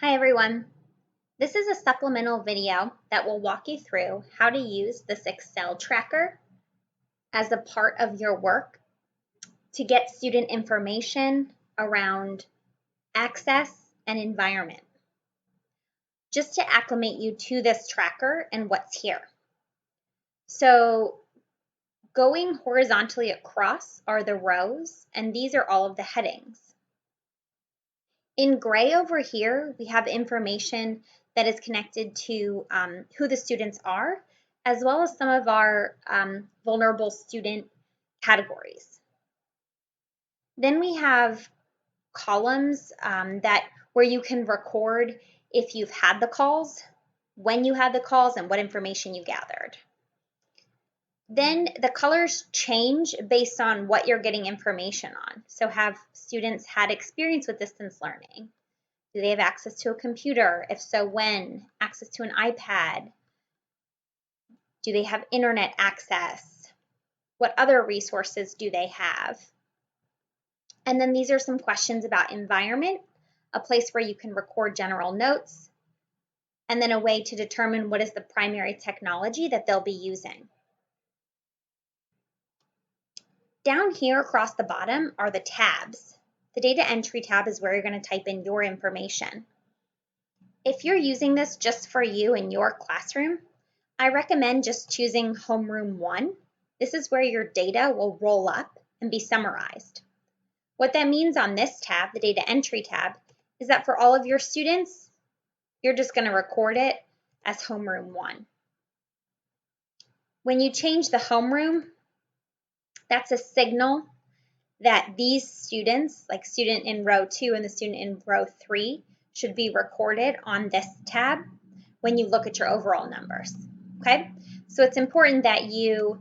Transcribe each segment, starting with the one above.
Hi everyone. This is a supplemental video that will walk you through how to use this Excel tracker as a part of your work to get student information around access and environment. Just to acclimate you to this tracker and what's here. So going horizontally across are the rows, and these are all of the headings. In gray over here, we have information that is connected to who the students are, as well as some of our vulnerable student categories. Then we have columns where you can record if you've had the calls, when you had the calls, and what information you gathered. Then the colors change based on what you're getting information on. So have students had experience with distance learning? Do they have access to a computer? If so, when? Access to an iPad? Do they have internet access? What other resources do they have? And then these are some questions about environment, a place where you can record general notes, and then a way to determine what is the primary technology that they'll be using. Down here across the bottom are the tabs. The data entry tab is where you're going to type in your information. If you're using this just for you in your classroom, I recommend just choosing Homeroom 1. This is where your data will roll up and be summarized. What that means on this tab, the data entry tab, is that for all of your students, you're just going to record it as Homeroom 1. When you change the homeroom, that's a signal that these students, like student in row 2 and the student in row 3, should be recorded on this tab when you look at your overall numbers. Okay, so it's important that you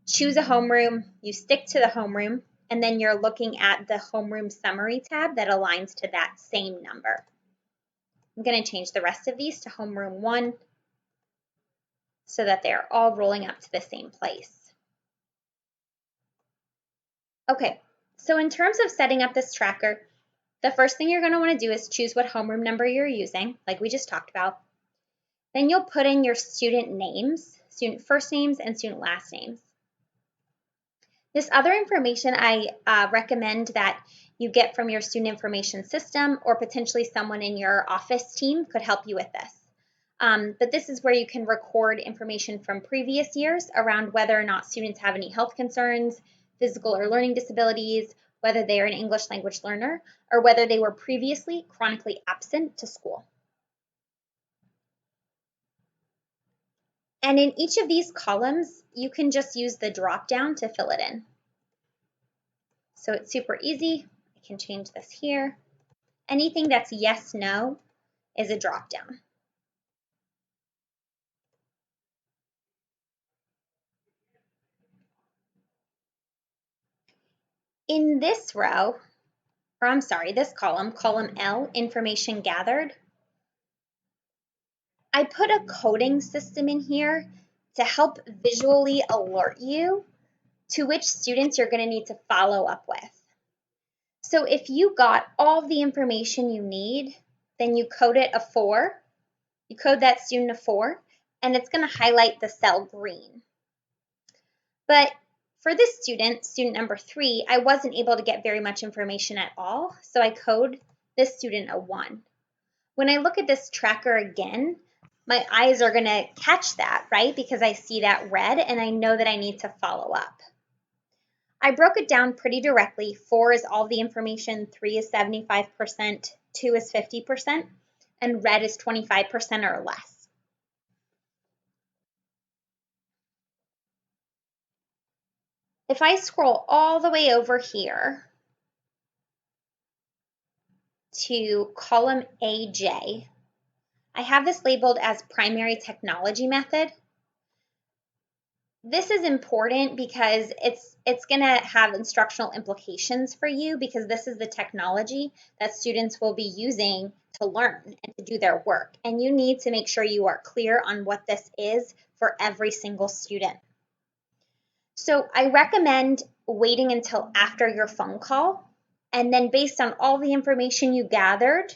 choose a homeroom, you stick to the homeroom, and then you're looking at the homeroom summary tab that aligns to that same number. I'm going to change the rest of these to Homeroom 1 so that they're all rolling up to the same place. Okay, so in terms of setting up this tracker, the first thing you're going to want to do is choose what homeroom number you're using, like we just talked about. Then you'll put in your student names, student first names and student last names. This other information I recommend that you get from your student information system, or potentially someone in your office team could help you with this. But this is where you can record information from previous years around whether or not students have any health concerns, physical or learning disabilities, whether they are an English language learner, or whether they were previously chronically absent to school. And in each of these columns, you can just use the drop down to fill it in. So it's super easy. I can change this here. Anything that's yes, no is a drop down. In this row, or I'm sorry, this column, column L, information gathered, I put a coding system in here to help visually alert you to which students you're going to need to follow up with. So if you got all the information you need, then you code it a 4. You code that student a 4, and it's going to highlight the cell green. But for this student, student number 3, I wasn't able to get very much information at all, so I code this student a 1. When I look at this tracker again, my eyes are going to catch that, right? Because I see that red and I know that I need to follow up. I broke it down pretty directly. 4 is all the information, 3 is 75%, 2 is 50%, and red is 25% or less. If I scroll all the way over here to column AJ, I have this labeled as primary technology method. This is important because it's going to have instructional implications for you, because this is the technology that students will be using to learn and to do their work. And you need to make sure you are clear on what this is for every single student. So I recommend waiting until after your phone call, and then based on all the information you gathered,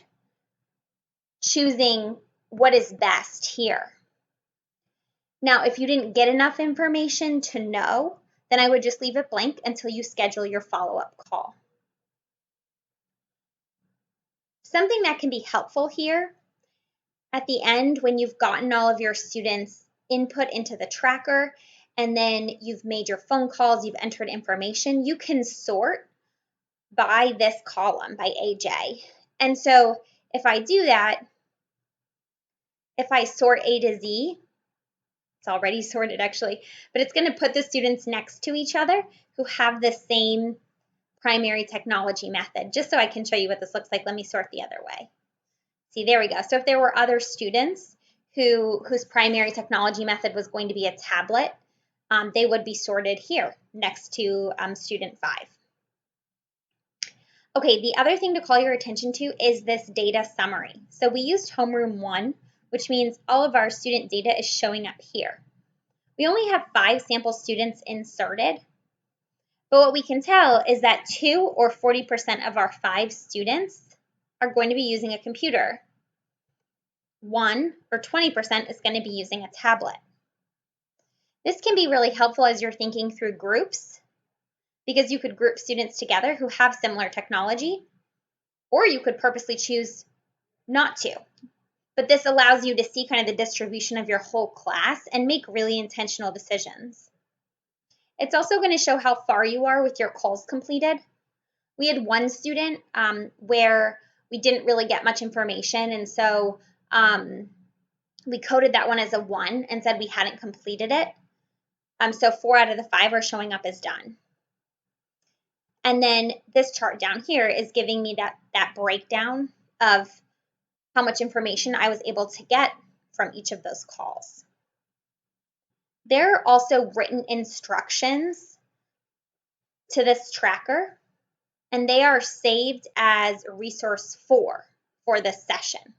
choosing what is best here. Now, if you didn't get enough information to know, then I would just leave it blank until you schedule your follow-up call. Something that can be helpful here at the end, when you've gotten all of your students' input into the tracker, and then you've made your phone calls, you've entered information, you can sort by this column, by AJ. And so if I do that, if I sort A to Z, it's already sorted actually, but it's going to put the students next to each other who have the same primary technology method. Just so I can show you what this looks like, let me sort the other way. See, there we go. So if there were other students whose primary technology method was going to be a tablet, they would be sorted here next to student 5. Okay, the other thing to call your attention to is this data summary. So we used homeroom 1, which means all of our student data is showing up here. We only have 5 sample students inserted, but what we can tell is that 2 or 40% of our 5 students are going to be using a computer. 1 or 20% is going to be using a tablet. This can be really helpful as you're thinking through groups, because you could group students together who have similar technology, or you could purposely choose not to. But this allows you to see kind of the distribution of your whole class and make really intentional decisions. It's also going to show how far you are with your calls completed. We had one student where we didn't really get much information, and so we coded that one as a 1 and said we hadn't completed it. So 4 out of the 5 are showing up as done. And then this chart down here is giving me that breakdown of how much information I was able to get from each of those calls. There are also written instructions to this tracker, and they are saved as resource 4 for this session.